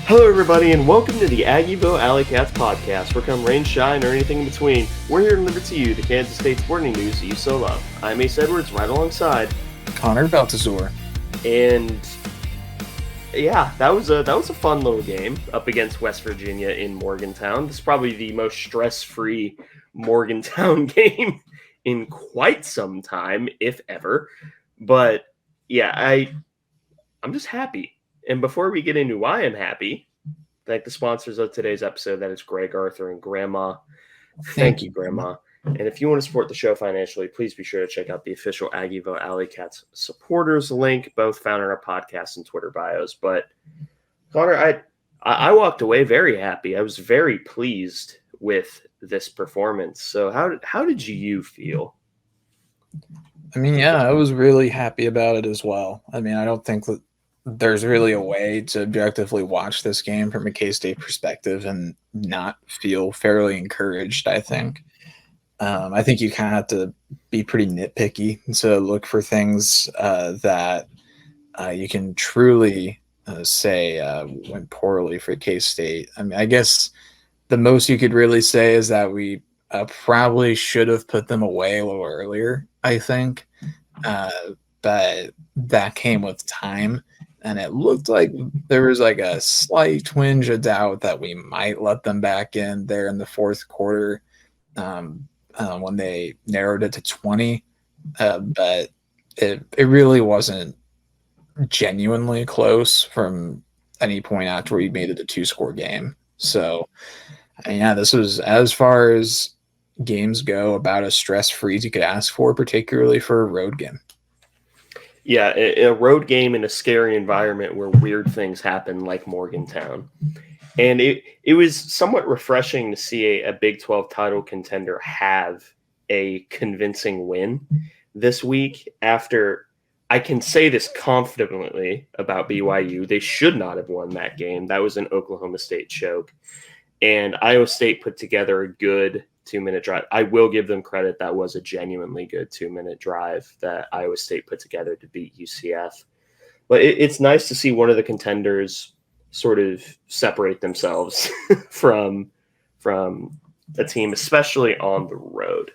Hello, everybody, and welcome to the Aggieville Alleycats podcast, where come rain, shine, or anything in between, we're here to deliver to you the Kansas State sporting news that you so love. I'm Ace Edwards, right alongside Connor Baltazar. And yeah, that was a fun little game up against West Virginia in Morgantown. This is probably the most stress-free Morgantown game in quite some time, if ever. But yeah, I'm just happy. And before we get into why I'm happy, thank the sponsors of today's episode. That is Greg, Arthur, and Grandma. Thank you, Grandma. And if you want to support the show financially, please be sure to check out the official Aggieville Alleycats supporters link, both found in our podcast and Twitter bios. But Connor, I walked away very happy. I was very pleased with this performance. So how did you feel? I mean, yeah, I was really happy about it as well. I mean, I don't think that there's really a way to objectively watch this game from a K-State perspective and not feel fairly encouraged, I think. I think you kind of have to be pretty nitpicky to look for things that you can truly say went poorly for K-State. I mean, I guess the most you could really say is that we probably should have put them away a little earlier, I think. But that came with time. And it looked like there was like a slight twinge of doubt that we might let them back in there in the fourth quarter when they narrowed it to 20. But it really wasn't genuinely close from any point after we made it a 2-score game. So, yeah, this was, as far as games go, about as stress-free as you could ask for, particularly for a road game. Yeah, a road game in a scary environment where weird things happen like Morgantown. And it was somewhat refreshing to see a Big 12 title contender have a convincing win this week after, I can say this confidently about BYU, they should not have won that game. That was an Oklahoma State choke. And Iowa State put together a good 2-minute drive. I will give them credit. That was a genuinely good 2-minute drive that Iowa State put together to beat UCF. But it's nice to see one of the contenders sort of separate themselves from a team, especially on the road.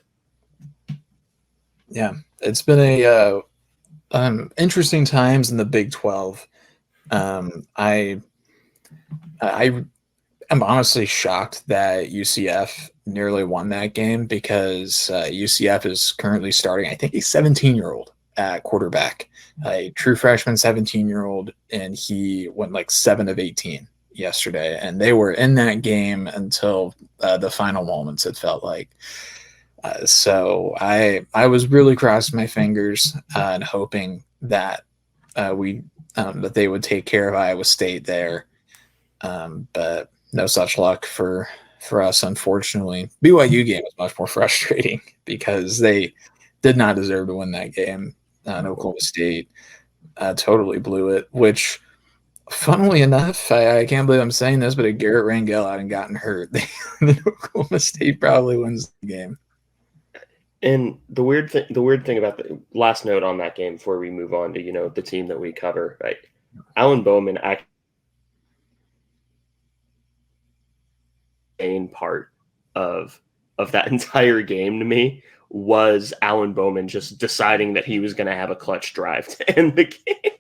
Yeah, it's been a interesting times in the Big 12. I am honestly shocked that UCF nearly won that game because UCF is currently starting, I think, a 17-year-old at quarterback, a true freshman 17-year-old, and he went like 7 of 18 yesterday. And they were in that game until the final moments, it felt like. So I was really crossing my fingers and hoping that that they would take care of Iowa State there. But no such luck for us, unfortunately. BYU game was much more frustrating because they did not deserve to win that game. Oklahoma State totally blew it, which, funnily enough, I can't believe I'm saying this, but if Garrett Rangel hadn't gotten hurt, then Oklahoma State probably wins the game. And the weird thing about the last note on that game before we move on to, the team that we cover, right? Alan Bowman actually main part of that entire game to me was Alan Bowman just deciding that he was going to have a clutch drive to end the game.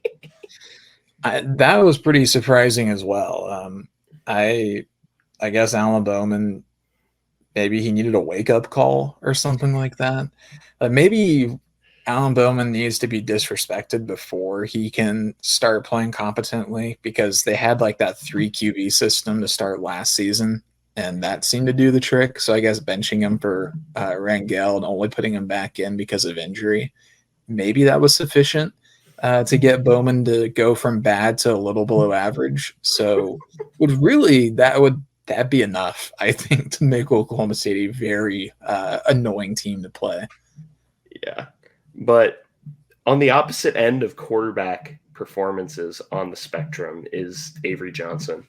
That was pretty surprising as well. I guess Alan Bowman, maybe he needed a wake-up call or something like that. Maybe Alan Bowman needs to be disrespected before he can start playing competently, because they had like that 3 QB system to start last season, and that seemed to do the trick. So I guess benching him for Rangel and only putting him back in because of injury, maybe that was sufficient to get Bowman to go from bad to a little below average. So that'd be enough, I think, to make Oklahoma State a very annoying team to play. Yeah, but on the opposite end of quarterback performances on the spectrum is Avery Johnson.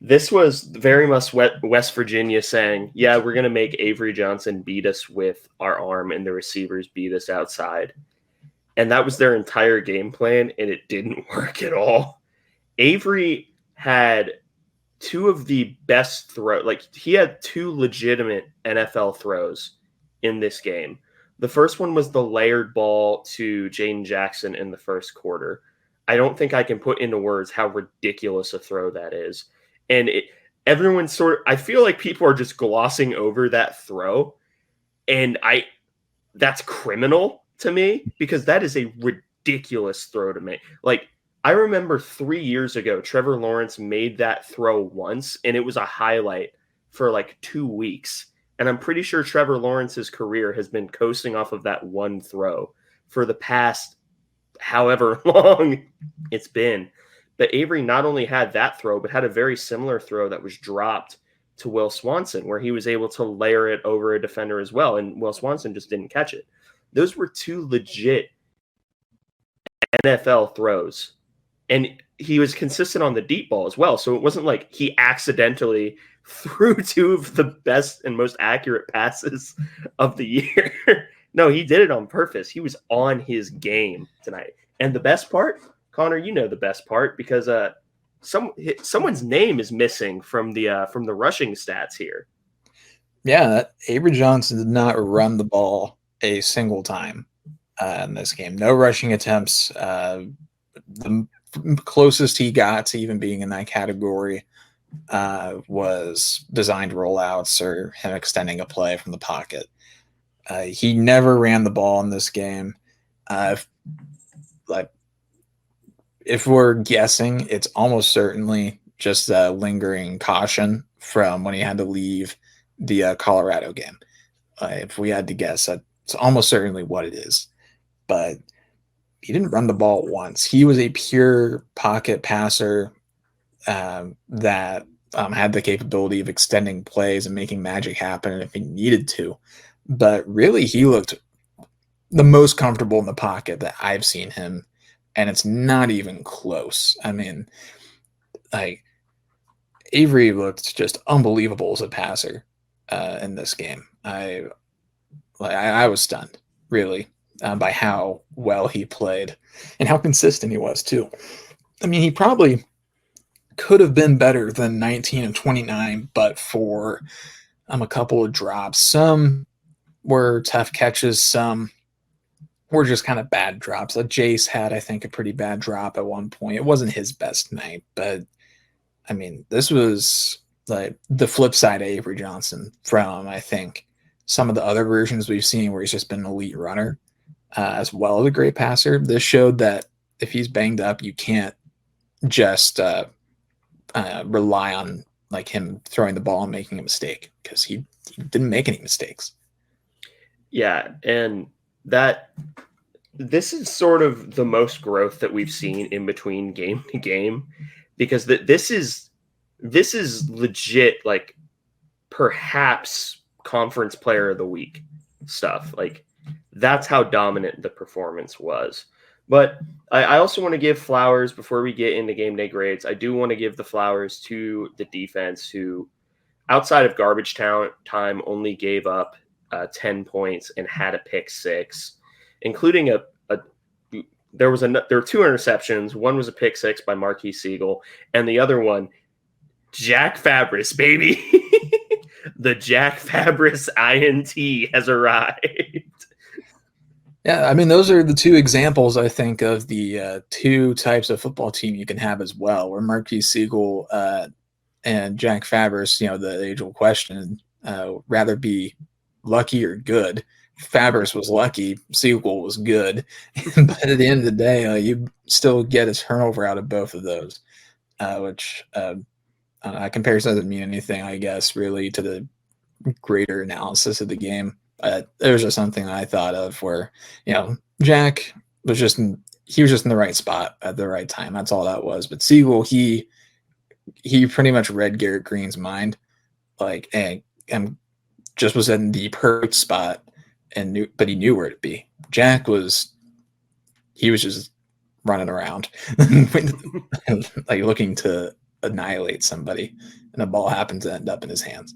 This was very much West Virginia saying, yeah, we're going to make Avery Johnson beat us with our arm and the receivers beat us outside. And that was their entire game plan, and it didn't work at all. Avery had two of the best throw. Like he had two legitimate NFL throws in this game. The first one was the layered ball to Jaden Jackson in the first quarter. I don't think I can put into words how ridiculous a throw that is. And everyone I feel like people are just glossing over that throw. And that's criminal to me because that is a ridiculous throw to make. Like, I remember 3 years ago, Trevor Lawrence made that throw once, and it was a highlight for like 2 weeks. And I'm pretty sure Trevor Lawrence's career has been coasting off of that one throw for the past however long it's been. But Avery not only had that throw, but had a very similar throw that was dropped to Will Swanson, where he was able to layer it over a defender as well. And Will Swanson just didn't catch it. Those were two legit NFL throws. And he was consistent on the deep ball as well. So it wasn't like he accidentally threw two of the best and most accurate passes of the year. No, he did it on purpose. He was on his game tonight. And the best part, Connor, you know the best part, because someone's name is missing from the rushing stats here. Yeah, Avery Johnson did not run the ball a single time in this game. No rushing attempts. The closest he got to even being in that category was designed rollouts or him extending a play from the pocket. He never ran the ball in this game. If we're guessing, it's almost certainly just a lingering caution from when he had to leave the Colorado game. If we had to guess, it's almost certainly what it is. But he didn't run the ball once. He was a pure pocket passer that had the capability of extending plays and making magic happen if he needed to. But really, he looked the most comfortable in the pocket that I've seen him, and it's not even close. I mean, like, Avery looked just unbelievable as a passer in this game. I was stunned, really, by how well he played and how consistent he was too. I mean, he probably could have been better than 19 and 29, but for a couple of drops. Some were tough catches, some were just kind of bad drops. Jace had, I think, a pretty bad drop at one point. It wasn't his best night, but I mean, this was like the flip side of Avery Johnson from, I think, some of the other versions we've seen where he's just been an elite runner as well as a great passer. This showed that if he's banged up, you can't just rely on like him throwing the ball and making a mistake, because he didn't make any mistakes. Yeah, and this is sort of the most growth that we've seen in between game to game, because this is legit, like, perhaps conference player of the week stuff. Like, that's how dominant the performance was. But I also want to give flowers before we get into game day grades. I do want to give the flowers to the defense, who, outside of garbage time, only gave up 10 points and had a pick six, including there were two interceptions. One was a pick six by Marquis Siegel, and the other one, Jack Fabris, baby. The Jack Fabris INT has arrived. Yeah, I mean, those are the two examples, I think, of the two types of football team you can have as well, where Marquis Siegel and Jack Fabris, the age-old question, rather be lucky or good. Fabris was lucky, Siegel was good. But at the end of the day, you still get a turnover out of both of those, which comparison doesn't mean anything, I guess, really, to the greater analysis of the game. There was just something I thought of where, Jack was just in the right spot at the right time. That's all that was. But Siegel, he pretty much read Garrett Green's mind, and just was in the perfect spot but he knew where to be. Jack was just running around, like looking to annihilate somebody, and the ball happened to end up in his hands.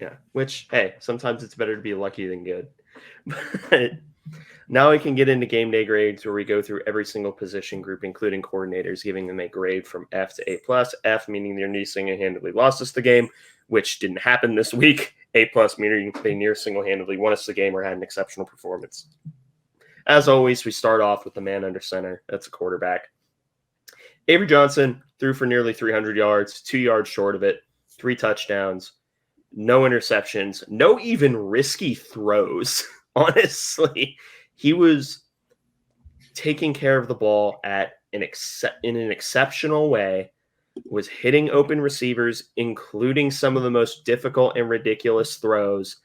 Yeah, which, hey, sometimes it's better to be lucky than good. But Now we can get into game day grades where we go through every single position group, including coordinators, giving them a grade from F to A plus. F meaning they near single-handedly lost us the game, which didn't happen this week. A plus meaning they near single-handedly won us the game or had an exceptional performance. As always, we start off with the man under center. That's a quarterback. Avery Johnson threw for nearly 300 yards, 2 yards short of it, 3 touchdowns, no interceptions, no even risky throws. Honestly, he was taking care of the ball in an exceptional way, was hitting open receivers, including some of the most difficult and ridiculous throws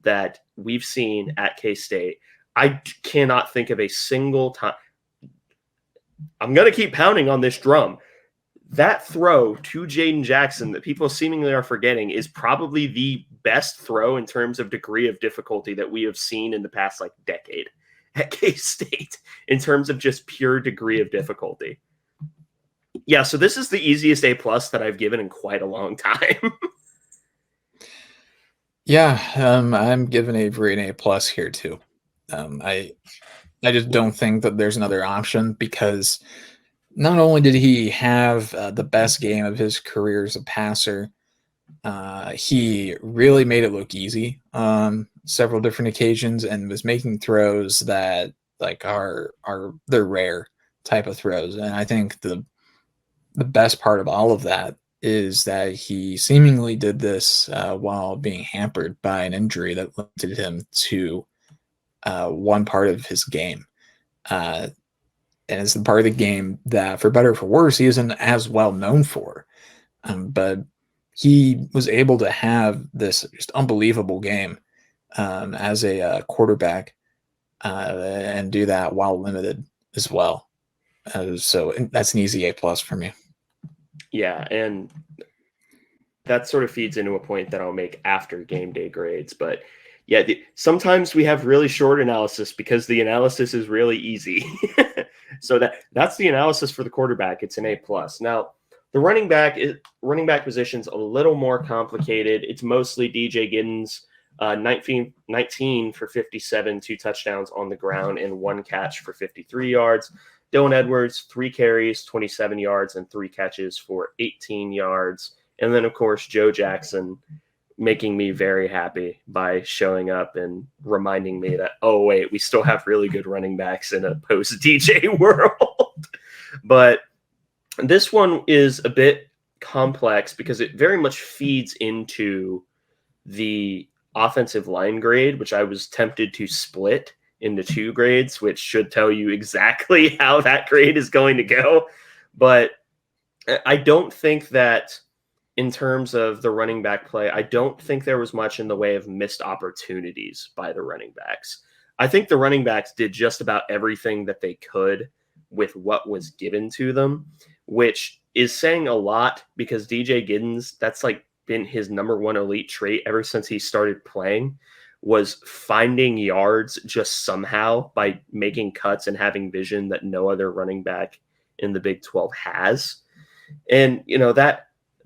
that we've seen at K-State. I cannot think of a single time. I'm going to keep pounding on this drum. That throw to Jaden Jackson that people seemingly are forgetting is probably the best throw in terms of degree of difficulty that we have seen in the past decade at K-State in terms of just pure degree of difficulty. Yeah, so this is the easiest A plus that I've given in quite a long time. Yeah, I'm giving Avery an A plus here too. I just don't think that there's another option because not only did he have the best game of his career as a passer, he really made it look easy on several different occasions and was making throws that are they're rare type of throws. And I think the best part of all of that is that he seemingly did this while being hampered by an injury that limited him to one part of his game. And it's the part of the game that, for better or for worse, he isn't as well known for. But he was able to have this just unbelievable game as a quarterback and do that while limited as well. So that's an easy A plus for me. Yeah, and that sort of feeds into a point that I'll make after game day grades. But yeah, sometimes we have really short analysis because the analysis is really easy. So that's the analysis for the quarterback. It's an A plus. Now, the running back position's a little more complicated. It's mostly DJ Giddens, 19 for 57, 2 touchdowns on the ground, and 1 catch for 53 yards. Dylan Edwards, 3 carries, 27 yards, and 3 catches for 18 yards. And then, of course, Joe Jackson making me very happy by showing up and reminding me that, oh, wait, we still have really good running backs in a post-DJ world. But this one is a bit complex because it very much feeds into the offensive line grade, which I was tempted to split into 2 grades, which should tell you exactly how that grade is going to go. But I don't think that in terms of the running back play, I don't think there was much in the way of missed opportunities by the running backs. I think the running backs did just about everything that they could with what was given to them, which is saying a lot because DJ Giddens, that's been his number one elite trait ever since he started playing, was finding yards just somehow by making cuts and having vision that no other running back in the Big 12 has. And,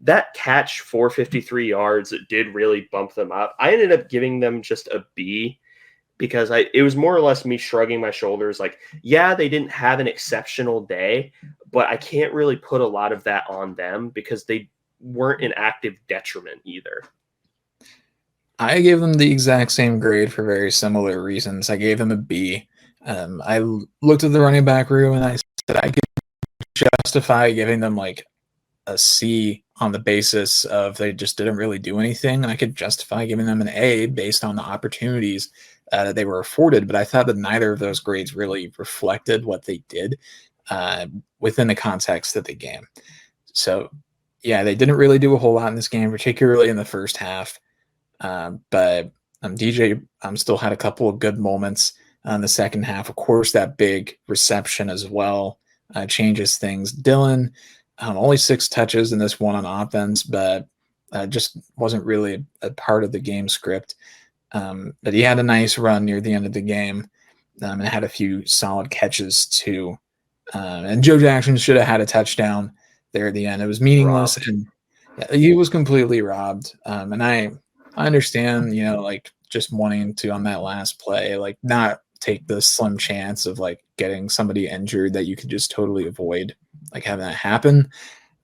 that catch for 53 yards, it did really bump them up. I ended up giving them just a B because it was more or less me shrugging my shoulders. Yeah, they didn't have an exceptional day, but I can't really put a lot of that on them because they weren't an active detriment either. I gave them the exact same grade for very similar reasons. I gave them a B. I looked at the running back room and I said I could justify giving them a C on the basis of they just didn't really do anything. And I could justify giving them an A based on the opportunities that they were afforded. But I thought that neither of those grades really reflected what they did within the context of the game. So, yeah, they didn't really do a whole lot in this game, particularly in the first half. But DJ still had a couple of good moments in the second half. Of course, that big reception as well changes things. Dylan, only 6 touches in this one on offense, but just wasn't really a part of the game script. But he had a nice run near the end of the game and had a few solid catches too. And Joe Jackson should have had a touchdown there at the end. It was meaningless, and he was completely robbed. And I understand, just wanting to on that last play, not take the slim chance of like getting somebody injured that you could just totally avoid like having that happen.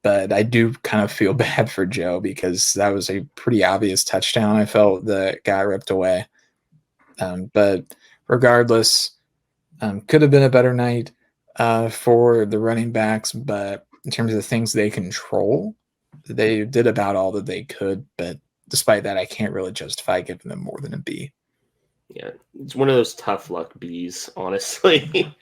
But I do kind of feel bad for Joe because that was a pretty obvious touchdown I felt that got ripped away. But regardless, could have been a better night for the running backs, but in terms of the things they control, they did about all that they could. But despite that, I can't really justify giving them more than a B. Yeah, it's one of those tough luck Bs, honestly.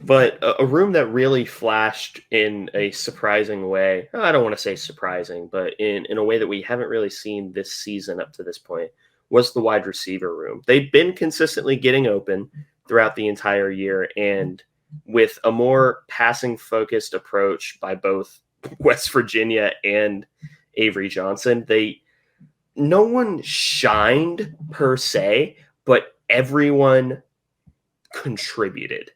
But a room that really flashed in a surprising way. I don't want to say surprising, but in a way that we haven't really seen this season up to this point was the wide receiver room. They've been consistently getting open throughout the entire year, and with a more passing focused approach by both West Virginia and Avery Johnson, no one shined per se, but everyone contributed,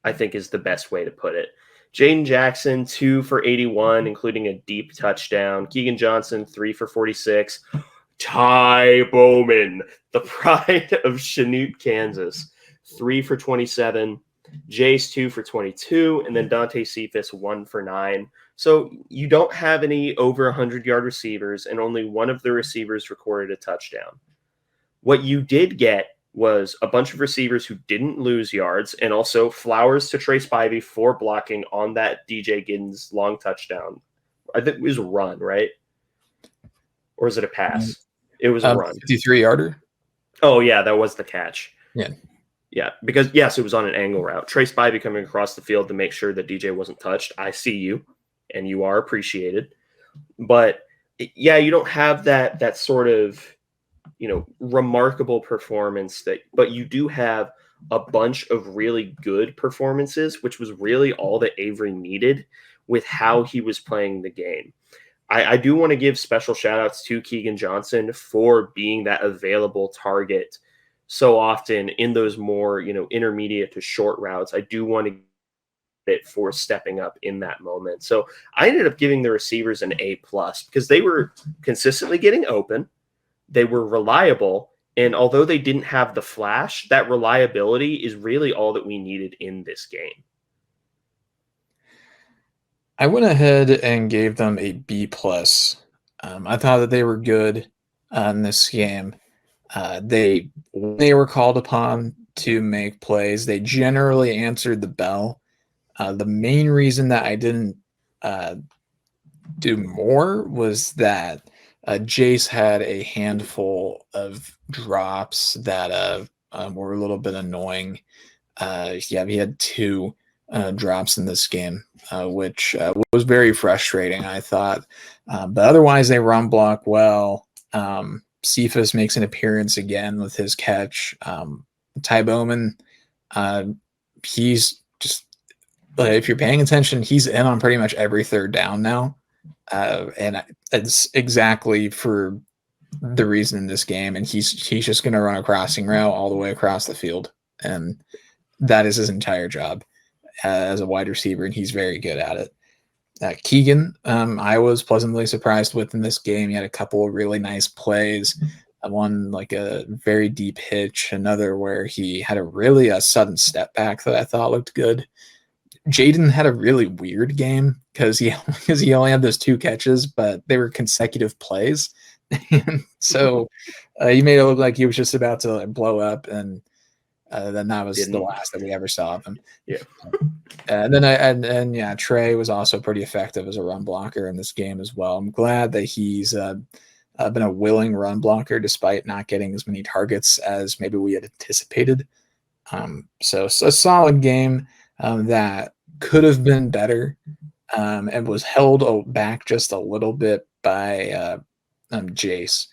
I think is the best way to put it. Jaden Jackson, 2 for 81, including a deep touchdown. Keegan Johnson, 3 for 46. Ty Bowman, the pride of Chanute, Kansas, 3 for 27. Jace, 2 for 22. And then Dante Cephas, 1 for 9. So you don't have any over 100-yard receivers, and only one of the receivers recorded a touchdown. What you did get was a bunch of receivers who didn't lose yards, and also flowers to Trace Spivey for blocking on that DJ Giddens long touchdown. I think it was a run, right? Or is it a pass? It was a run. 53-yarder? Oh, yeah, that was the catch. Yeah. Yeah, because, yes, it was on an angle route. Trace Spivey coming across the field to make sure that DJ wasn't touched. I see you, and you are appreciated. But, yeah, you don't have that sort of remarkable performance but you do have a bunch of really good performances, which was really all that Avery needed with how he was playing the game. I do want to give special shout outs to Keegan Johnson for being that available target so often in those more, intermediate to short routes. I do want to it for stepping up in that moment. So I ended up giving the receivers an A+ because they were consistently getting open. They were reliable, and although they didn't have the flash, that reliability is really all that we needed in this game. I went ahead and gave them a B+. I thought that they were good in this game. They were called upon to make plays. They generally answered the bell. The main reason that I didn't do more was that Jace had a handful of drops that were a little bit annoying. He had 2 drops in this game, which was very frustrating, I thought. But otherwise, they run block well. Cephas makes an appearance again with his catch. Ty Bowman, he's just, if you're paying attention, he's in on pretty much every third down now. And it's exactly for the reason in this game. And he's just going to run a crossing route all the way across the field. And that is his entire job as a wide receiver, and he's very good at it. Keegan, I was pleasantly surprised with in this game. He had a couple of really nice plays. One like a very deep hitch, another where he had a sudden step back that I thought looked good. Jaden had a really weird game because he only had those 2 catches, but they were consecutive plays. So he made it look like he was just about to blow up, and then that was the last that we ever saw of him. Yeah. And then Trey was also pretty effective as a run blocker in this game as well. I'm glad that he's been a willing run blocker despite not getting as many targets as maybe we had anticipated. So a solid game that could have been better and was held back just a little bit by Jace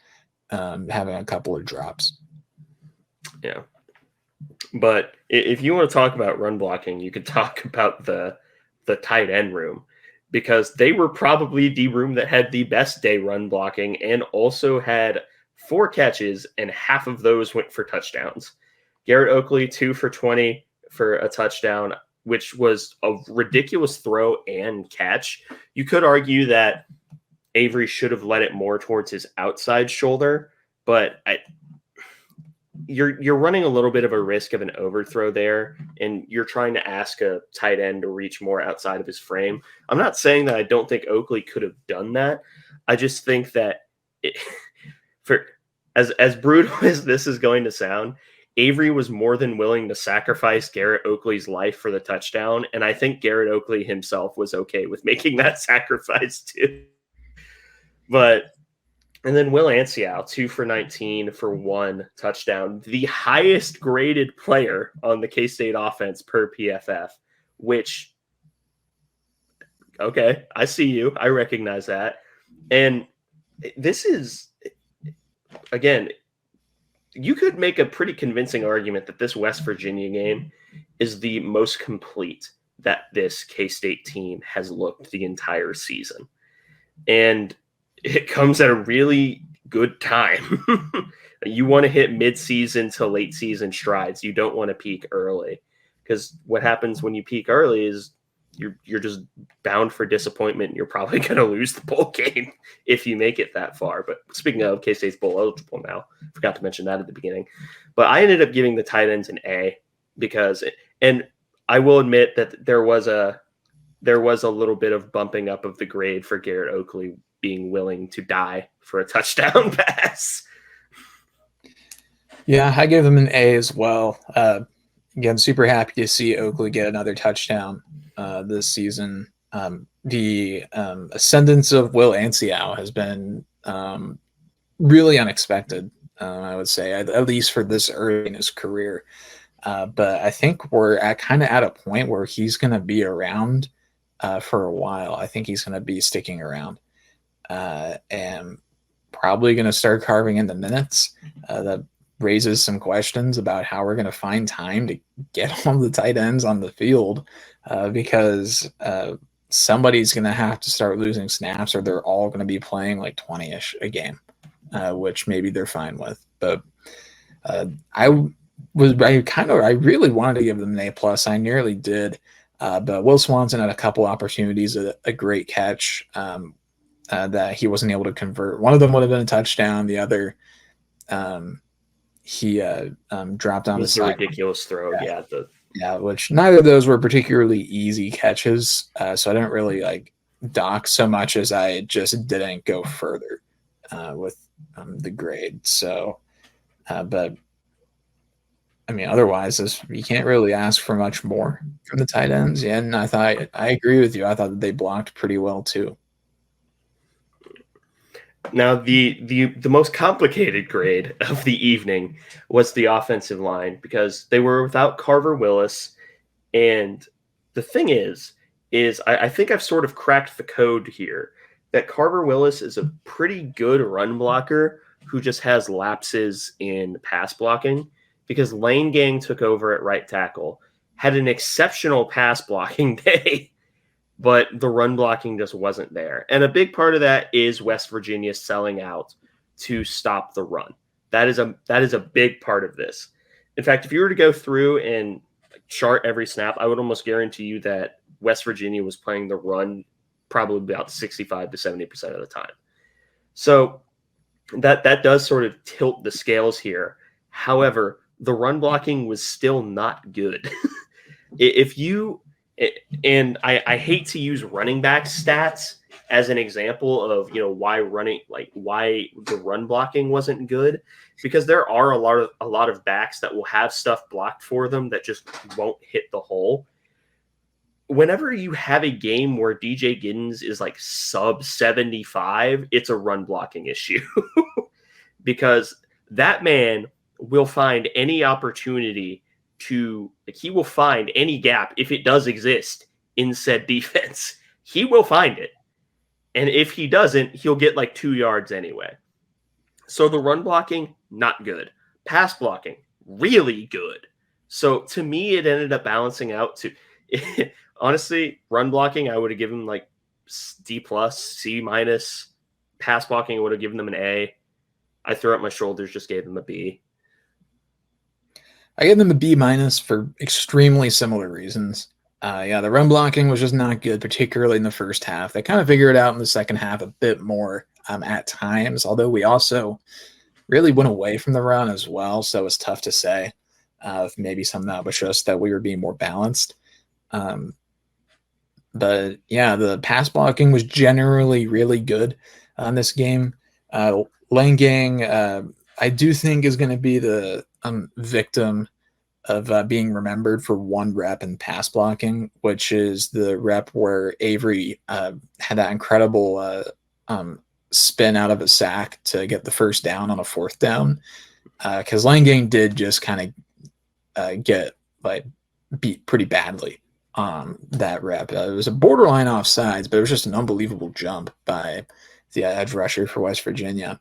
having a couple of drops. Yeah. But if you want to talk about run blocking, you could talk about the tight end room, because they were probably the room that had the best day run blocking and also had 4 catches, and half of those went for touchdowns. Garrett Oakley, 2 for 20 for a touchdown, which was a ridiculous throw and catch. You could argue that Avery should have led it more towards his outside shoulder, but you're running a little bit of a risk of an overthrow there, and you're trying to ask a tight end to reach more outside of his frame. I'm not saying that I don't think Oakley could have done that. I just think that for as brutal as this is going to sound, Avery was more than willing to sacrifice Garrett Oakley's life for the touchdown, and I think Garrett Oakley himself was okay with making that sacrifice too. But and then Will Anseau, 2 for 19 for 1 touchdown, the highest graded player on the K-State offense per PFF, which, okay, I see you. I recognize that. And this is, again, you could make a pretty convincing argument that this West Virginia game is the most complete that this K-State team has looked the entire season. And it comes at a really good time. You want to hit mid-season to late season strides. You don't want to peak early, because what happens when you peak early is you're just bound for disappointment. You're probably going to lose the bowl game if you make it that far. But speaking of, K-State's bowl eligible now. Forgot to mention that at the beginning. But I ended up giving the tight ends an A because, and I will admit that there was a little bit of bumping up of the grade for Garrett Oakley being willing to die for a touchdown pass. Yeah, I gave him an A as well. Again, super happy to see Oakley get another touchdown this season. The ascendance of Will Anseau has been really unexpected, I would say, at least for this early in his career. But I think we're at a point where he's going to be around for a while. I think he's going to be sticking around. And probably going to start carving in the minutes. That raises some questions about how we're going to find time to get all the tight ends on the field, because somebody's going to have to start losing snaps, or they're all going to be playing like 20-ish a game, which maybe they're fine with. But I really wanted to give them an A+. I nearly did. But Will Swanson had a couple opportunities, a great catch that he wasn't able to convert. One of them would have been a touchdown. The other, he dropped on the side. Ridiculous throw, yeah. Which neither of those were particularly easy catches, so I didn't really dock so much as I just didn't go further with the grade. So, but I mean, otherwise, you can't really ask for much more from the tight ends. Yeah, and I agree with you. I thought that they blocked pretty well too. Now, the most complicated grade of the evening was the offensive line, because they were without Carver Willis. And the thing is I think I've sort of cracked the code here that Carver Willis is a pretty good run blocker who just has lapses in pass blocking, because Lane Gang took over at right tackle, had an exceptional pass blocking day, but the run blocking just wasn't there. And a big part of that is West Virginia selling out to stop the run. That is a big part of this. In fact, if you were to go through and chart every snap, I would almost guarantee you that West Virginia was playing the run probably about 65 to 70% of the time. So that does sort of tilt the scales here. However, the run blocking was still not good. And I hate to use running back stats as an example of, why the run blocking wasn't good, because there are a lot of backs that will have stuff blocked for them that just won't hit the hole. Whenever you have a game where DJ Giddens is like sub 75, it's a run blocking issue because that man will find any opportunity he will find any gap, if it does exist, in said defense. He will find it. And if he doesn't, he'll get like 2 yards anyway. So the run blocking, not good. Pass blocking, really good. So to me, it ended up balancing out to, honestly, run blocking, I would have given like D+, C-. Pass blocking, I would have given them an A. I threw up my shoulders, just gave them a B. I gave them a B- for extremely similar reasons. The run blocking was just not good, particularly in the first half. They kind of figured it out in the second half a bit more at times, although we also really went away from the run as well. So it's tough to say if maybe some of that was just that we were being more balanced. Um, but yeah, the pass blocking was generally really good on this game. Lane Gang, I do think is going to be the victim of being remembered for one rep in pass blocking, which is the rep where Avery had that incredible um, spin out of a sack to get the first down on a fourth down. Because Lane Gang did just kind of get like beat pretty badly that rep. It was a borderline offsides, but it was just an unbelievable jump by the edge rusher for West Virginia.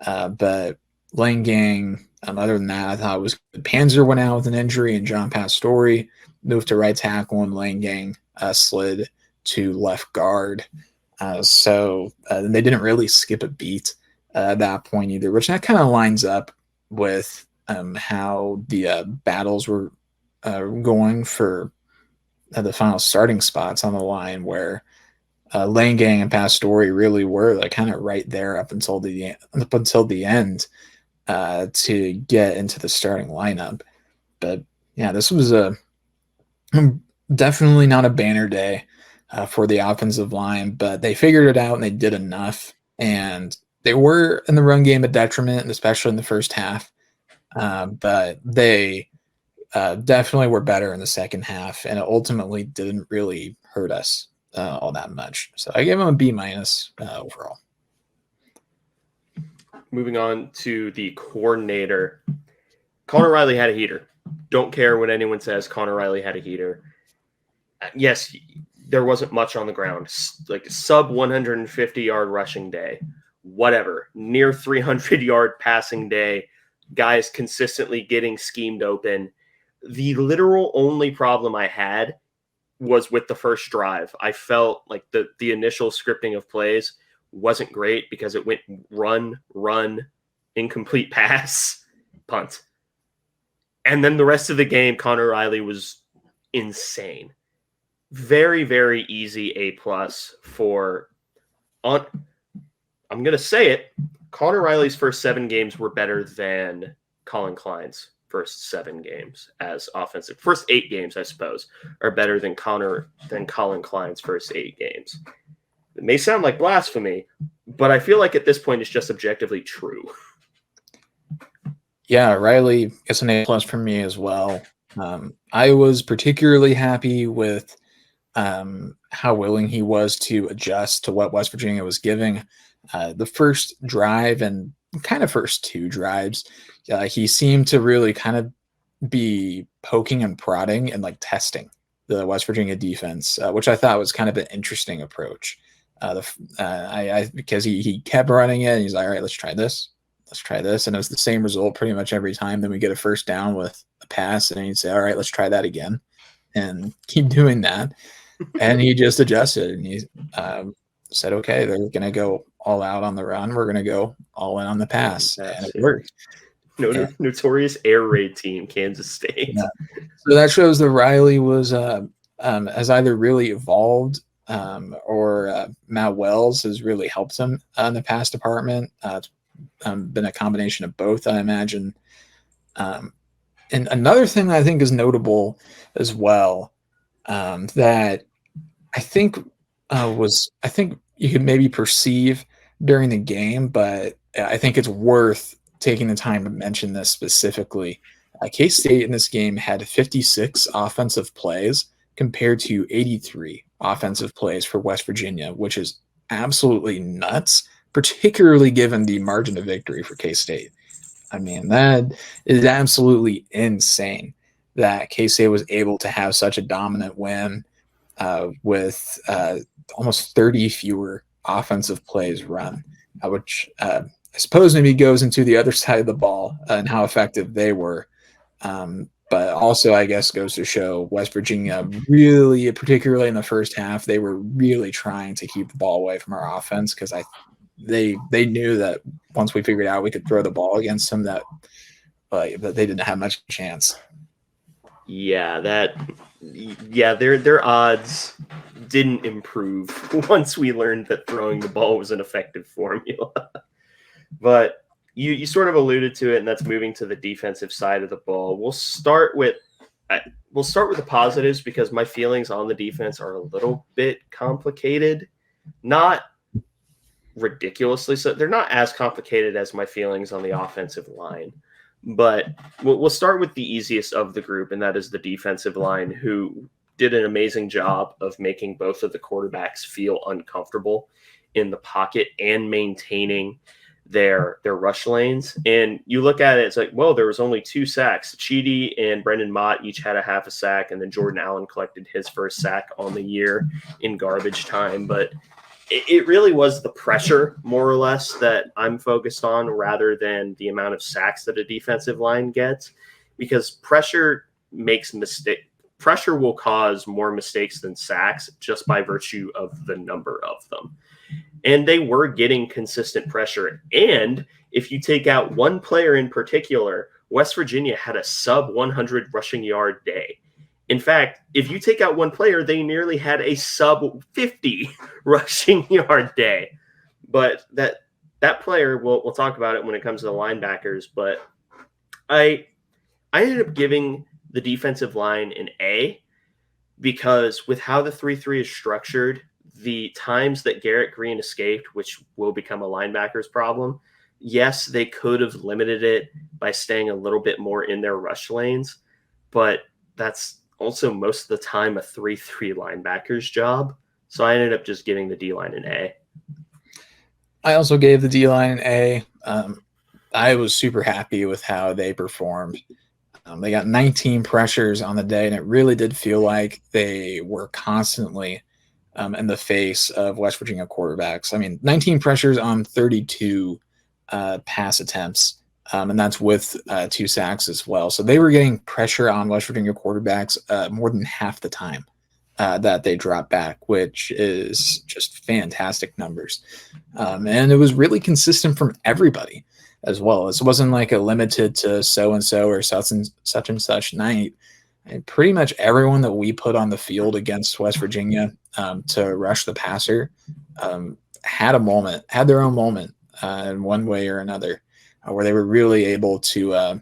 But Lane Gang, other than that, I thought it was good. Panzer went out with an injury, and John Pastore moved to right tackle, and Lane Gang slid to left guard. So they didn't really skip a beat at that point either, which that kind of lines up with how the battles were going for the final starting spots on the line, where Lane Gang and Pastore really were like kind of right there up until the end to get into the starting lineup. But yeah, this was definitely not a banner day for the offensive line, but they figured it out and they did enough. And they were in the run game a detriment, especially in the first half. But they definitely were better in the second half, and it ultimately didn't really hurt us all that much. So I gave them a B- overall. Moving on to the coordinator. Connor Riley had a heater. Don't care what anyone says. Connor Riley had a heater. Yes, there wasn't much on the ground. Like sub 150-yard rushing day. Whatever. Near 300-yard passing day. Guys consistently getting schemed open. The literal only problem I had was with the first drive. I felt like the initial scripting of plays wasn't great because it went run, incomplete pass, punt. And then the rest of the game, Connor Riley was insane. Very, very easy A+ for I'm going to say it. Connor Riley's first 7 games were better than Colin Klein's first 7 games as offensive. First 8 games, I suppose, are better than Colin Klein's first 8 games. It may sound like blasphemy, but I feel like at this point it's just objectively true. Yeah, Riley gets an A+ for me as well. I was particularly happy with how willing he was to adjust to what West Virginia was giving. The first drive and kind of first 2 drives, he seemed to really kind of be poking and prodding and like testing the West Virginia defense, which I thought was kind of an interesting approach. Because he kept running it, and he's like, all right, let's try this, and it was the same result pretty much every time. Then we get a first down with a pass, and he'd say, all right, let's try that again, and keep doing that. And he just adjusted, and he said, okay, they're going to go all out on the run. We're going to go all in on the pass. And it worked. Notorious air raid team, Kansas State. Yeah. So that shows that Riley was has either really evolved or Matt Wells has really helped him in the pass department. It's been a combination of both, I imagine. And another thing that I think is notable as well, that I think you could maybe perceive during the game, but I think it's worth taking the time to mention this specifically. K-State in this game had 56 offensive plays compared to 83 offensive plays for West Virginia, which is absolutely nuts, particularly given the margin of victory for K-State. I mean, that is absolutely insane that K-State was able to have such a dominant win with almost 30 fewer offensive plays run, which I suppose maybe goes into the other side of the ball and how effective they were. But also, I guess, goes to show West Virginia really, particularly in the first half, they were really trying to keep the ball away from our offense because they knew that once we figured out we could throw the ball against them, that they didn't have much chance. Yeah, their odds didn't improve once we learned that throwing the ball was an effective formula. But You sort of alluded to it, and that's moving to the defensive side of the ball. We'll start with the positives because my feelings on the defense are a little bit complicated. Not ridiculously so. They're not as complicated as my feelings on the offensive line. But we'll start with the easiest of the group, and that is the defensive line, who did an amazing job of making both of the quarterbacks feel uncomfortable in the pocket and maintaining their rush lanes. And you look at it, it's like, well, there was only 2 sacks. Cheedy and Brendan Mott each had a half a sack, and then Jordan Allen collected his first sack on the year in garbage time. But it really was the pressure, more or less, that I'm focused on rather than the amount of sacks that a defensive line gets, because pressure makes mistake. Pressure will cause more mistakes than sacks just by virtue of the number of them. And they were getting consistent pressure. And if you take out one player in particular, West Virginia had a sub 100 rushing yard day. In fact, if you take out one player, they nearly had a sub 50 rushing yard day. But that player, we'll talk about it when it comes to the linebackers. But I ended up giving the defensive line an A because with how the 3-3 is structured, the times that Garrett Green escaped, which will become a linebacker's problem, yes, they could have limited it by staying a little bit more in their rush lanes, but that's also most of the time a 3-3 linebacker's job. So I ended up just giving the D-line an A. I also gave the D-line an A. I was super happy with how they performed. They got 19 pressures on the day, and it really did feel like they were constantly in the face of West Virginia quarterbacks. I mean, 19 pressures on 32 pass attempts, and that's with 2 sacks as well. So they were getting pressure on West Virginia quarterbacks more than half the time that they dropped back, which is just fantastic numbers. And it was really consistent from everybody as well. This wasn't like a limited to so-and-so or such and such night. And pretty much everyone that we put on the field against West Virginia to rush the passer had their own moment in one way or another where they were really able to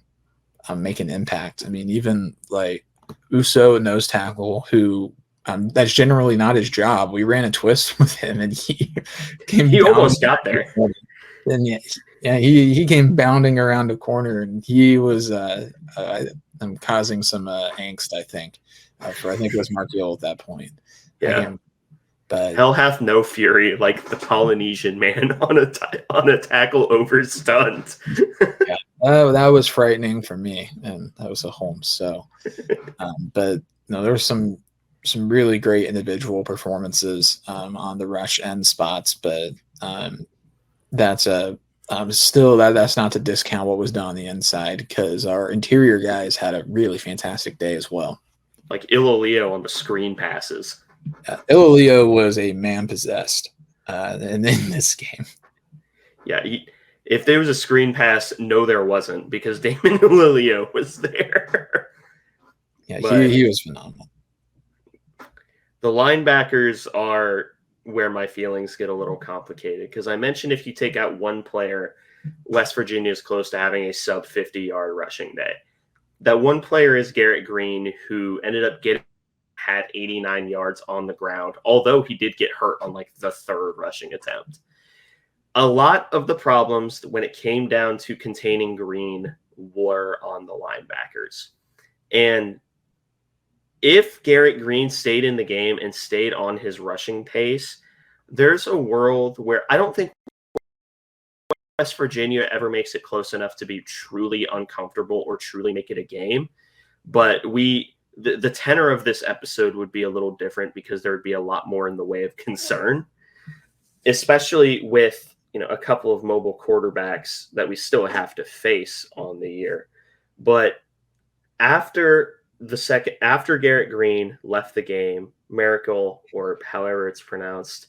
make an impact. I mean, even like Uso, nose tackle, who that's generally not his job. We ran a twist with him, and he almost got there. And yeah, he came bounding around a corner, and he was causing some angst, I think. I think it was Mark Gill at that point. Yeah. But hell hath no fury like the Polynesian man on a tackle over stunt. Yeah, that was frightening for me, and that was a home. So, but no, there were some really great individual performances on the rush end spots, but that's still that's not to discount what was done on the inside, because our interior guys had a really fantastic day as well. Like Ilolio on the screen passes. Ilolio was a man possessed in this game. Yeah, if there was a screen pass, no, there wasn't, because Damon Ilolio was there. Yeah, he was phenomenal. The linebackers are where my feelings get a little complicated, because I mentioned if you take out one player, West Virginia is close to having a sub 50-yard rushing day. That one player is Garrett Green, who ended up had 89 yards on the ground, although he did get hurt on like the 3rd rushing attempt. A lot of the problems when it came down to containing Green were on the linebackers. And if Garrett Green stayed in the game and stayed on his rushing pace, there's a world where I don't think West Virginia ever makes it close enough to be truly uncomfortable or truly make it a game. But the tenor of this episode would be a little different, because there would be a lot more in the way of concern, especially with a couple of mobile quarterbacks that we still have to face on the year. But after Garrett Green left the game, Miracle, or however it's pronounced,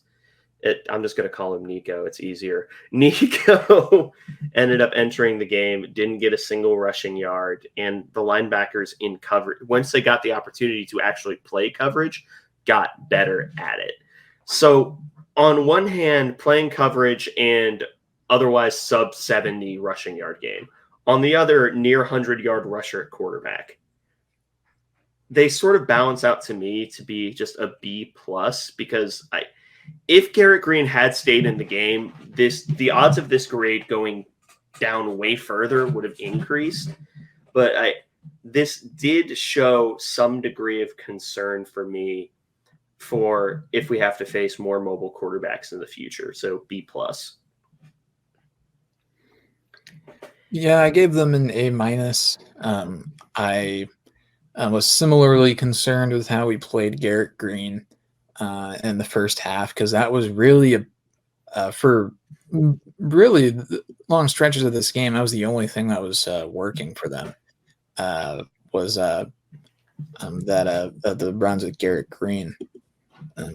I'm just going to call him Nico. It's easier. Nico ended up entering the game, didn't get a single rushing yard, and the linebackers in coverage, once they got the opportunity to actually play coverage, got better at it. So on one hand, playing coverage and otherwise sub 70 rushing yard game. On the other, near 100-yard rusher at quarterback. They sort of balance out to me to be just a B plus because if Garrett Green had stayed in the game, the odds of this grade going down way further would have increased. But this did show some degree of concern for me for if we have to face more mobile quarterbacks in the future. So B plus. Yeah, I gave them an A minus. I was similarly concerned with how we played Garrett Green in the first half because that was really for really long stretches of this game. That was the only thing that was working for them. Was that the runs at Garrett Green.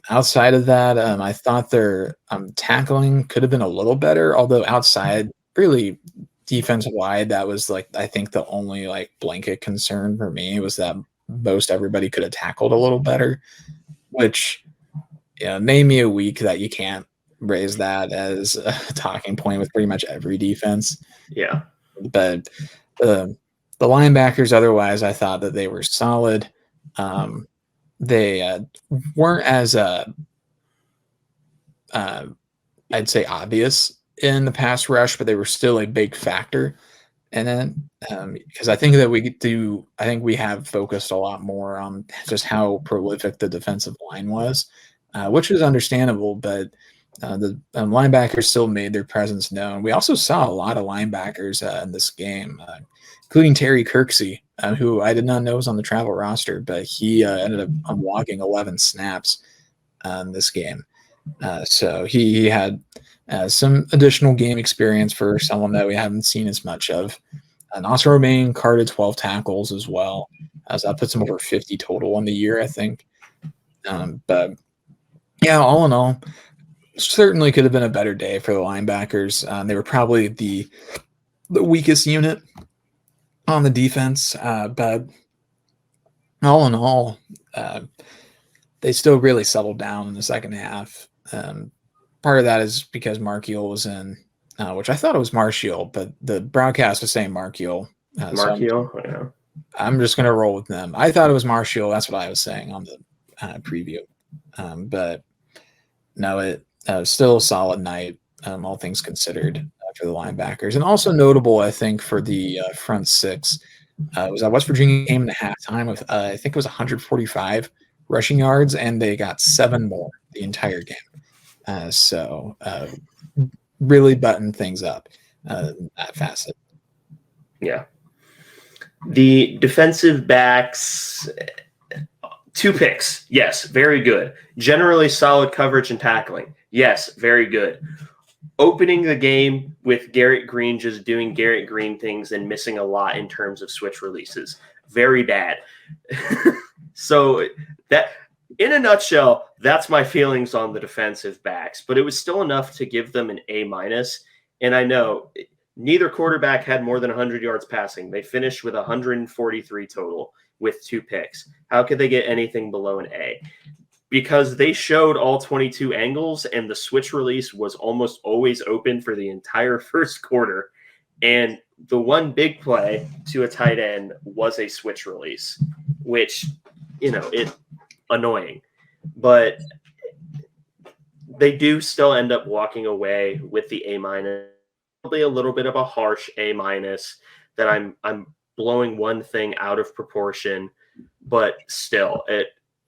Outside of that, I thought their tackling could have been a little better, although outside, really defense wide, that was like I think the only like blanket concern for me was that most everybody could have tackled a little better, which made me a week that you can't raise that as a talking point with pretty much every defense. Yeah, but the linebackers, otherwise, I thought that they were solid. They weren't as I'd say obvious in the pass rush, but they were still a big factor. And then because I think we have focused a lot more on just how prolific the defensive line was, which is understandable, but the linebackers still made their presence known. We also saw a lot of linebackers in this game, including Terry Kirksey, who I did not know was on the travel roster, but he ended up unlocking 11 snaps in this game. So he had some additional game experience for someone that we haven't seen as much of. Nasser Romain carded 12 tackles as well, as that puts him over 50 total on the year, I think. But yeah, all in all, certainly could have been a better day for the linebackers. They were probably the weakest unit on the defense, but all in all, they still really settled down in the second half. Part of that is because Markiel was in, which I thought it was Martial, but the broadcast was saying Markiel. Markiel, yeah. I'm just going to roll with them. I thought it was Martial. That's what I was saying on the preview. But no, it was still a solid night, all things considered, for the linebackers. And also notable, I think, for the front six was that West Virginia came in at halftime with, I think it was 145 rushing yards, and they got 7 more the entire game. So really buttoned things up that facet. Yeah. The defensive backs, 2 picks. Yes, very good. Generally solid coverage and tackling. Yes, very good. Opening the game with Garrett Green just doing Garrett Green things and missing a lot in terms of switch releases. Very bad. So that, in a nutshell, that's my feelings on the defensive backs. But it was still enough to give them an A minus. And I know neither quarterback had more than 100 yards passing. They finished with 143 total with 2 picks. How could they get anything below an A? Because they showed all 22 angles, and the switch release was almost always open for the entire first quarter. And the one big play to a tight end was a switch release, which, it's annoying. But they do still end up walking away with the A minus. Probably a little bit of a harsh A minus that I'm blowing one thing out of proportion, but still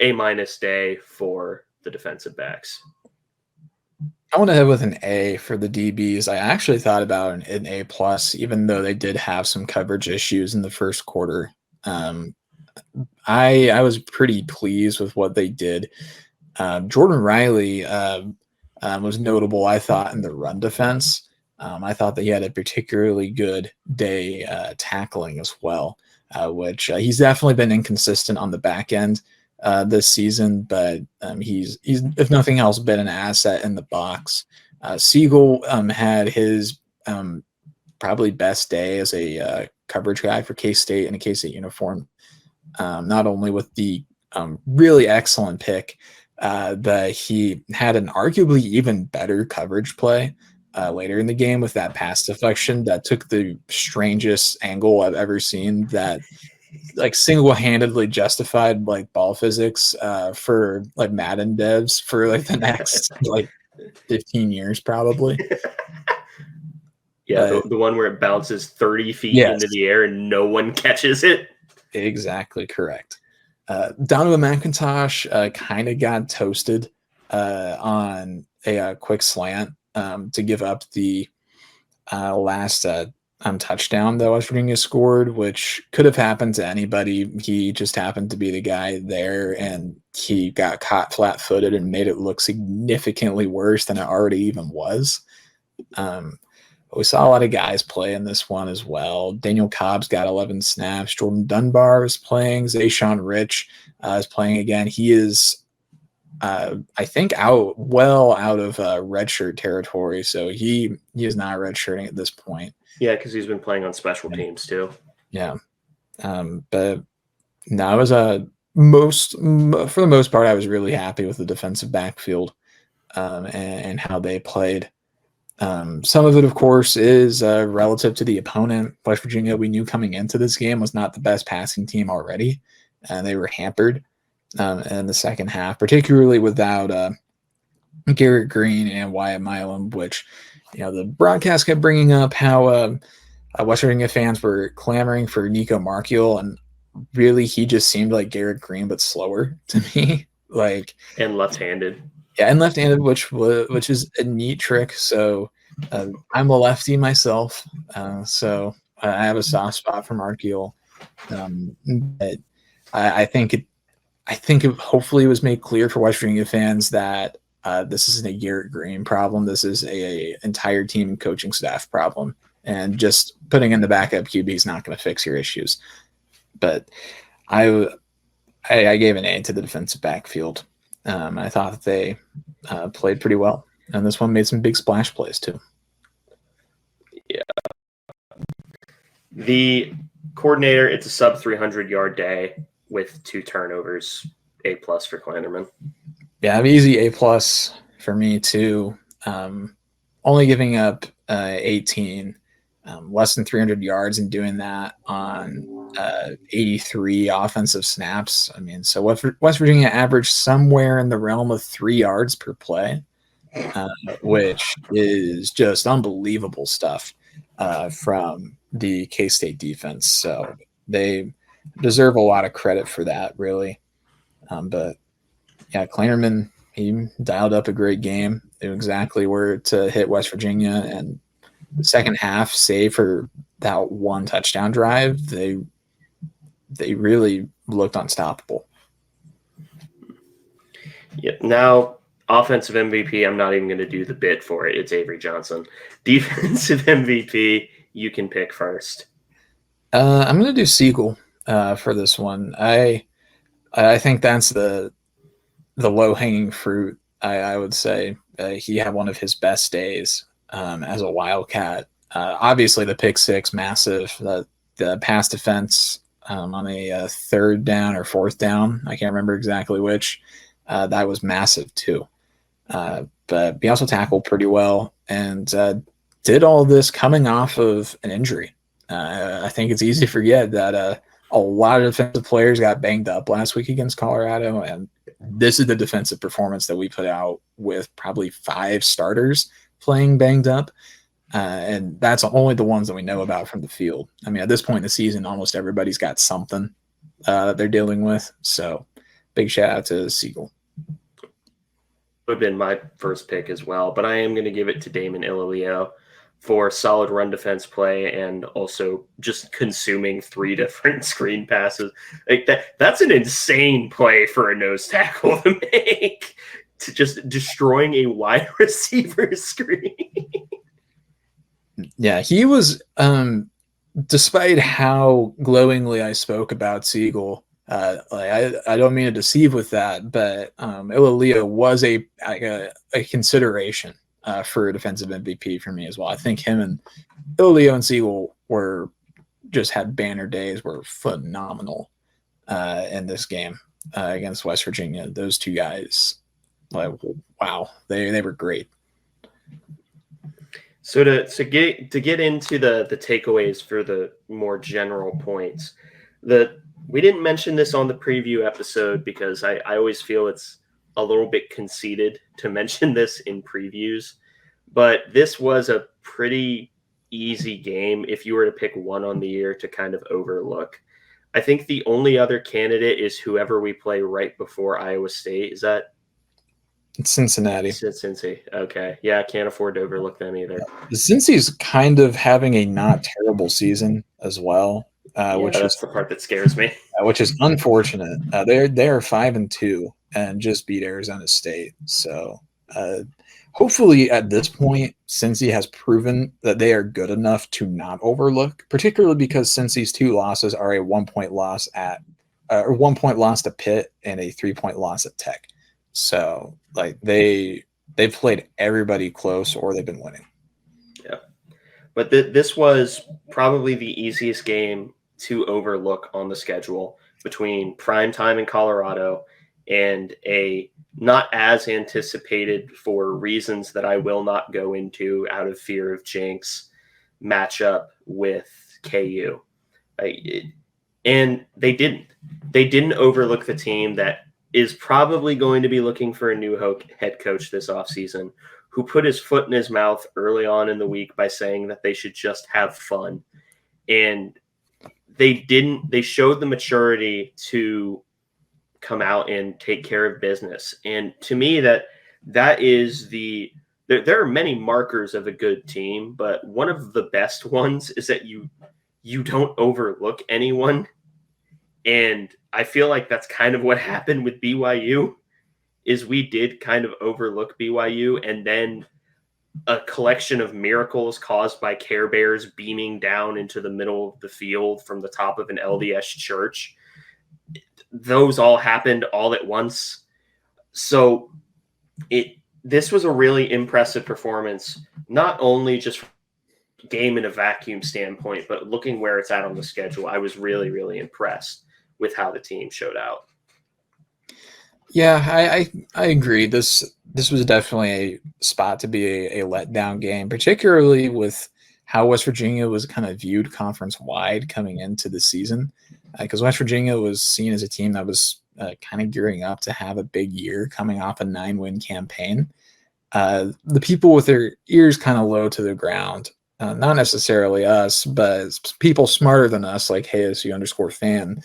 A minus day for the defensive backs. I want to head with an A for the DBs. I actually thought about an A plus, even though they did have some coverage issues in the first quarter. I was pretty pleased with what they did. Jordan Riley was notable, I thought, in the run defense. I thought that he had a particularly good day tackling as well, which he's definitely been inconsistent on the back end this season, but he's if nothing else been an asset in the box. Siegel had his probably best day as a coverage guy for K-State in a K-State uniform, not only with the really excellent pick, but he had an arguably even better coverage play later in the game with that pass deflection that took the strangest angle I've ever seen, that like single-handedly justified like ball physics for like Madden devs for like the next like 15 years probably. Yeah, But the one where it bounces 30 feet yes, into the air and no one catches it. exactly correct. Donovan McIntosh kind of got toasted on a quick slant to give up the last touchdown that West Virginia scored, which could have happened to anybody. He just happened to be the guy there, and he got caught flat-footed and made it look significantly worse than it already even was. We saw a lot of guys play in this one as well. Daniel Cobb's got 11 snaps. Jordan Dunbar is playing. Zayshawn Rich is playing again. He is, I think, out of redshirt territory. So he is not redshirting at this point. Yeah, because he's been playing on special teams too. Yeah. But no, it was for the most part, I was really happy with the defensive backfield and how they played. Some of it, of course, is relative to the opponent. West Virginia, we knew coming into this game, was not the best passing team already, and they were hampered in the second half, particularly without Garrett Green and Wyatt Milam, which, the broadcast kept bringing up how West Virginia fans were clamoring for Nico Markiel, and really he just seemed like Garrett Green but slower to me. And left-handed. Yeah, and left-handed, which is a neat trick. So I'm a lefty myself, so I have a soft spot for Markiel. But I think it hopefully was made clear for West Virginia fans that this isn't a Garrett Green problem. This is a entire team and coaching staff problem, and just putting in the backup QB is not going to fix your issues. But I gave an A to the defensive backfield. I thought that they played pretty well, and this one made some big splash plays too. Yeah. The coordinator, it's a sub 300-yard day with 2 turnovers. A+ for Klanderman. Yeah, easy A+ for me too. Only giving up 18, less than 300 yards, and doing that on 83 offensive snaps. I mean, so West Virginia averaged somewhere in the realm of 3 yards per play, which is just unbelievable stuff from the K-State defense. So they deserve a lot of credit for that, really. But yeah, Klanderman, he dialed up a great game, knew exactly where to hit West Virginia, and the second half, save for that one touchdown drive, they really looked unstoppable. Yeah. Now, offensive MVP, I'm not even going to do the bit for it. It's Avery Johnson. Defensive MVP, you can pick first. I'm going to do Siegel for this one. I think that's the low-hanging fruit, I would say. He had one of his best days as a Wildcat. Obviously, the pick six, massive. The pass defense on a third down or fourth down, I can't remember exactly which, that was massive too. But he also tackled pretty well and did all this coming off of an injury. I think it's easy to forget that a lot of defensive players got banged up last week against Colorado, and this is the defensive performance that we put out with probably 5 starters playing banged up. And that's only the ones that we know about from the field. I mean, at this point in the season, almost everybody's got something that they're dealing with. So big shout out to Siegel. Would have been my first pick as well, but I am going to give it to Damon Ilalio for solid run defense play and also just consuming 3 different screen passes. Like that's an insane play for a nose tackle to make, to just destroying a wide receiver screen. Yeah, he was, despite how glowingly I spoke about Siegel, I don't mean to deceive with that, but Ilalio was a consideration for a defensive MVP for me as well. I think him and Ilalio and Siegel had banner days, were phenomenal in this game against West Virginia. Those 2 guys, wow, they were great. So to get into the takeaways for the more general points, we didn't mention this on the preview episode because I always feel it's a little bit conceited to mention this in previews, but this was a pretty easy game if you were to pick one on the year to kind of overlook. I think the only other candidate is whoever we play right before Iowa State. Is that It's Cincinnati. Cincy? Okay, yeah, I can't afford to overlook them either. Cincy's kind of having a not terrible season as well, Yeah, which that's is the part that scares me. unfortunate. They are 5-2 and just beat Arizona State. So hopefully at this point, Cincy has proven that they are good enough to not overlook, particularly because Cincy's 2 losses are a 1-point loss or 1-point loss to Pitt and a 3-point loss at Tech. So like they've played everybody close or they've been winning. Yeah, but this was probably the easiest game to overlook on the schedule between prime time in Colorado and a not as anticipated, for reasons that I will not go into out of fear of jinx, matchup with KU. And they didn't overlook the team that is probably going to be looking for a new head coach this offseason, who put his foot in his mouth early on in the week by saying that they should just have fun. And they showed the maturity to come out and take care of business. And to me, that is there are many markers of a good team, but one of the best ones is that you don't overlook anyone. And I feel like that's kind of what happened with BYU, is we did kind of overlook BYU, and then a collection of miracles caused by Care Bears beaming down into the middle of the field from the top of an LDS church. Those all happened all at once. So this was a really impressive performance, not only just game in a vacuum standpoint, but looking where it's at on the schedule. I was really, really impressed with how the team showed out. Yeah, I agree. This was definitely a spot to be a letdown game, particularly with how West Virginia was kind of viewed conference wide coming into the season, because West Virginia was seen as a team that was kind of gearing up to have a big year coming off a 9-win campaign. The people with their ears kind of low to the ground, not necessarily us, but people smarter than us, like HSU_fan,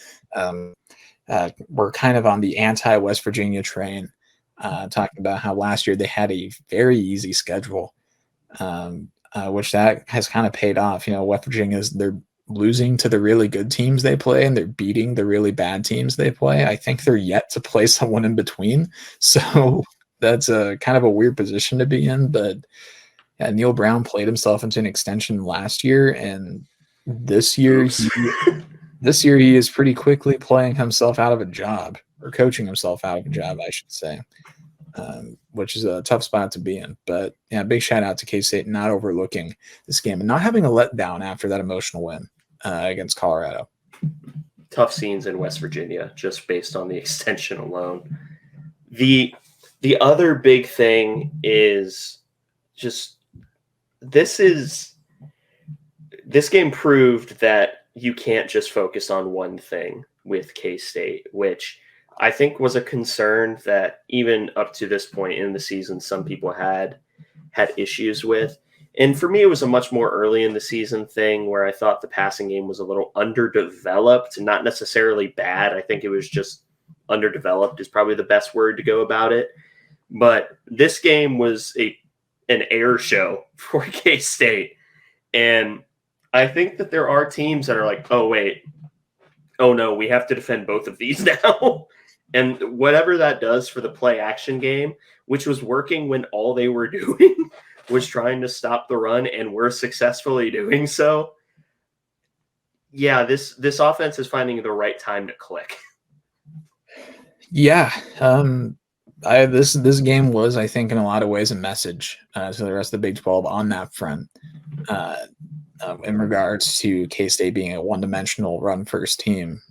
we're kind of on the anti-West Virginia train, talking about how last year they had a very easy schedule, which that has kind of paid off. West Virginia, they're losing to the really good teams they play, and they're beating the really bad teams they play. I think they're yet to play someone in between. So that's a kind of a weird position to be in. But yeah, Neil Brown played himself into an extension last year, and this year he is pretty quickly playing himself out of a job, or coaching himself out of a job, I should say, which is a tough spot to be in. But yeah, big shout out to K-State not overlooking this game and not having a letdown after that emotional win against Colorado. Tough scenes in West Virginia, just based on the extension alone. The other big thing is just this game proved that you can't just focus on one thing with K-State, which I think was a concern that even up to this point in the season, some people had issues with. And for me, it was a much more early in the season thing where I thought the passing game was a little underdeveloped, not necessarily bad. I think it was just underdeveloped is probably the best word to go about it. But this game was an air show for K-State. And I think that there are teams that are like, oh, wait, oh, no, we have to defend both of these now. And whatever that does for the play action game, which was working when all they were doing was trying to stop the run, and we're successfully doing so. Yeah, this offense is finding the right time to click. Yeah. This game was, I think, in a lot of ways a message to the rest of the Big 12 on that front. In regards to K-State being a one-dimensional run-first team.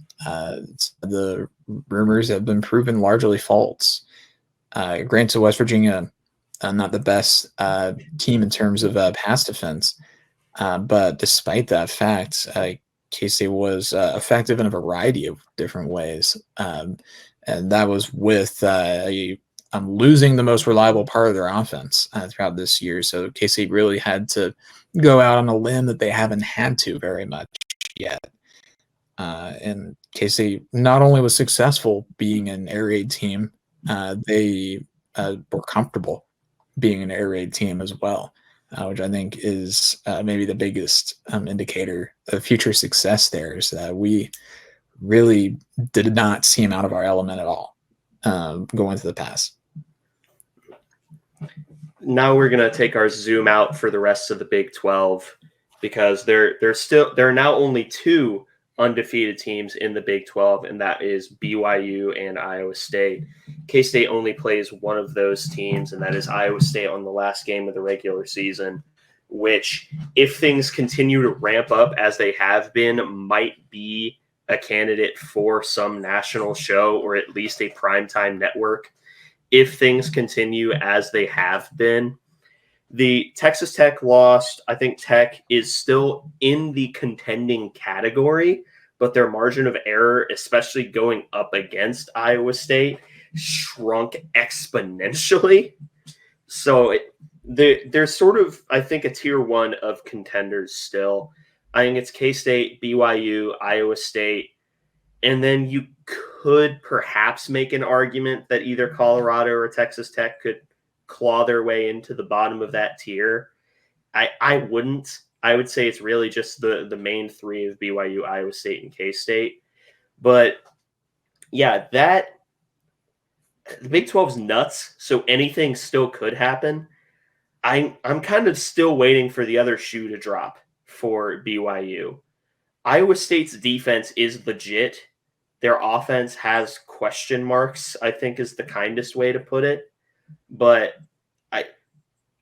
The rumors have been proven largely false. Granted, West Virginia not the best team in terms of pass defense. But despite that fact, K-State was effective in a variety of different ways. And that was with losing the most reliable part of their offense throughout this year. So K-State really had to go out on a limb that they haven't had to very much yet. And K-State not only was successful being an air raid team, they were comfortable being an air raid team as well, which I think is maybe the biggest indicator of future success there, is that we really did not seem out of our element at all going to the pass. Now we're going to take our zoom out for the rest of the Big 12, because there are now only two undefeated teams in the Big 12, and that is BYU and Iowa State. K-State only plays one of those teams, and that is Iowa State on the last game of the regular season, which, if things continue to ramp up as they have been, might be a candidate for some national show or at least a primetime network. If things continue as they have been, the Texas Tech lost. I think Tech is still in the contending category, but their margin of error, especially going up against Iowa State, shrunk exponentially. So there's sort of, I think, a tier one of contenders still. I think it's K-State, BYU, Iowa State, and then you could perhaps make an argument that either Colorado or Texas Tech could claw their way into the bottom of that tier. I wouldn't. I would say it's really just the main three of BYU, Iowa State, and K-State. But yeah, the Big 12's nuts, so anything still could happen. I'm kind of still waiting for the other shoe to drop for BYU. Iowa State's defense is legit. Their offense has question marks, I think, is the kindest way to put it. But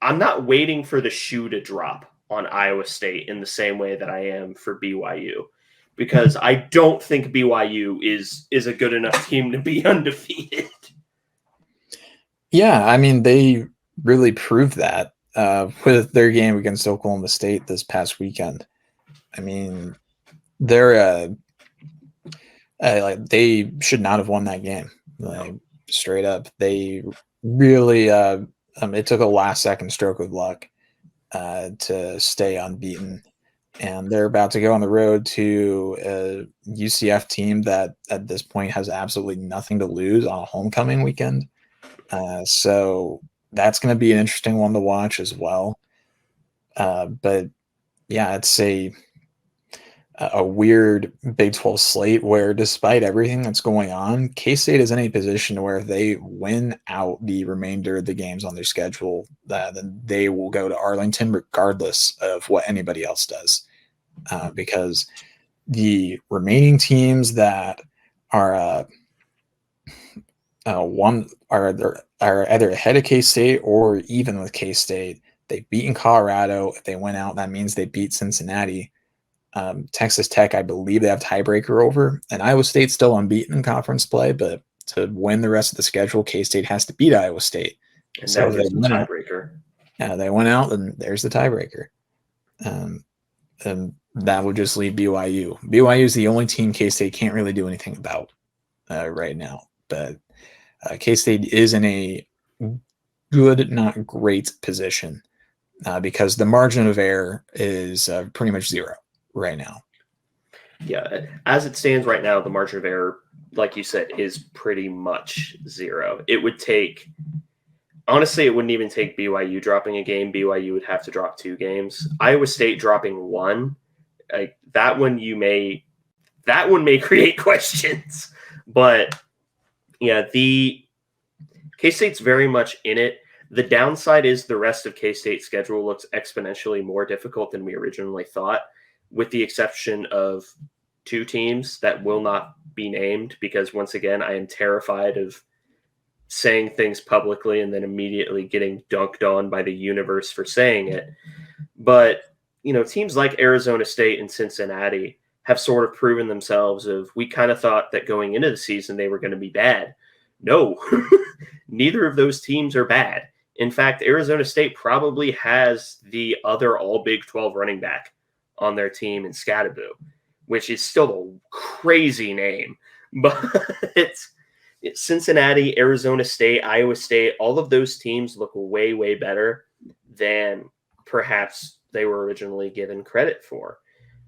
I'm not waiting for the shoe to drop on Iowa State in the same way that I am for BYU, because I don't think BYU is a good enough team to be undefeated. Yeah, I mean, they really proved that with their game against Oklahoma State this past weekend. I mean, they're like, they should not have won that game. Like, straight up, they really it took a last second stroke of luck to stay unbeaten, and they're about to go on the road to a UCF team that at this point has absolutely nothing to lose on a homecoming weekend. So that's going to be an interesting one to watch as well. But yeah, it's a weird Big 12 slate where, despite everything that's going on, K-State is in a position where if they win out the remainder of the games on their schedule, then they will go to Arlington regardless of what anybody else does. Because the remaining teams that are are either ahead of K-State or even with K-State, they've beaten Colorado. If they win out, that means they beat Cincinnati. Texas Tech, I believe they have tiebreaker over, and Iowa State's still unbeaten in conference play, but to win the rest of the schedule, K-State has to beat Iowa State. And so that is the tiebreaker. Yeah, they went out, and there's the tiebreaker. And that would just leave BYU. BYU is the only team K-State can't really do anything about right now. But K-State is in a good, not great position because the margin of error is pretty much zero right now. Yeah, as it stands right now, the margin of error, like you said, is pretty much zero. It would take, honestly, it wouldn't even take BYU dropping a game. BYU would have to drop 2 games. Iowa State dropping 1, that one may create questions. But yeah, the K-State's very much in it. The downside is the rest of K-State's schedule looks exponentially more difficult than we originally thought, with the exception of 2 teams that will not be named, because once again, I am terrified of saying things publicly and then immediately getting dunked on by the universe for saying it. But, teams like Arizona State and Cincinnati have sort of proven themselves we kind of thought that going into the season they were going to be bad. No, neither of those teams are bad. In fact, Arizona State probably has the other all Big 12 running back on their team in Scadaboo, which is still a crazy name. But it's Cincinnati, Arizona State, Iowa State, all of those teams look way, way better than perhaps they were originally given credit for.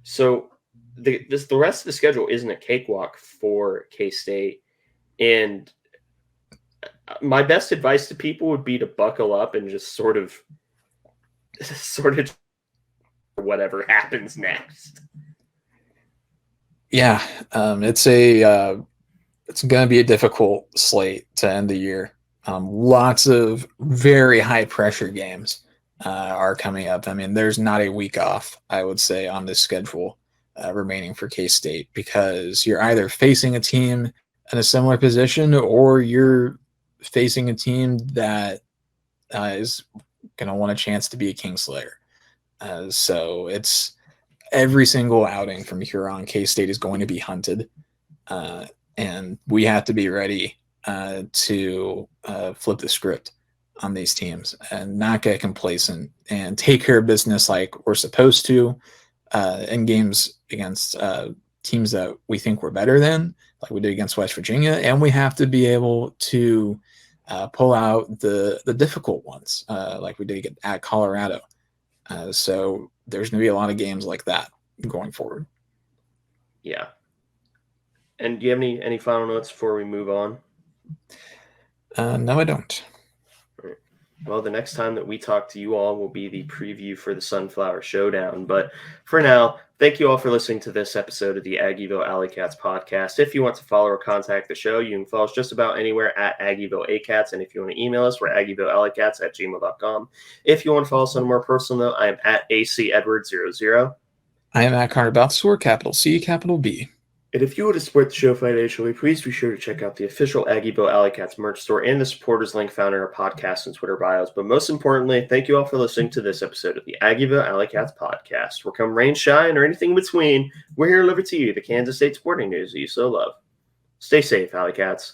So the rest of the schedule isn't a cakewalk for K-State. And my best advice to people would be to buckle up and just sort of whatever happens next. Yeah, it's going to be a difficult slate to end the year. Lots of very high pressure games are coming up. I mean, there's not a week off, I would say, on this schedule remaining for K-State, because you're either facing a team in a similar position or you're facing a team that is going to want a chance to be a Kingslayer. So it's every single outing from here on, K-State is going to be hunted. And we have to be ready to flip the script on these teams and not get complacent and take care of business like we're supposed to in games against teams that we think we're better than, like we did against West Virginia. And we have to be able to pull out the difficult ones like we did at Colorado. So there's going to be a lot of games like that going forward. Yeah. And do you have any final notes before we move on? No, I don't. Right. Well, the next time that we talk to you all will be the preview for the Sunflower Showdown. But for now, thank you all for listening to this episode of the Aggieville Alleycats podcast. If you want to follow or contact the show, you can follow us just about anywhere at Aggieville Alleycats. And if you want to email us, we're aggievillealleycats@gmail.com. If you want to follow us on a more personal note, I am at ACEdwards00. I am at Connor Balthasar, capital C, capital B. And if you want to support the show financially, please be sure to check out the official Aggieville Alleycats merch store and the supporters link found in our podcast and Twitter bios. But most importantly, thank you all for listening to this episode of the Aggieville Alleycats podcast. Where come rain, shine, or anything in between, we're here to deliver to you the Kansas State sporting news that you so love. Stay safe, Alleycats.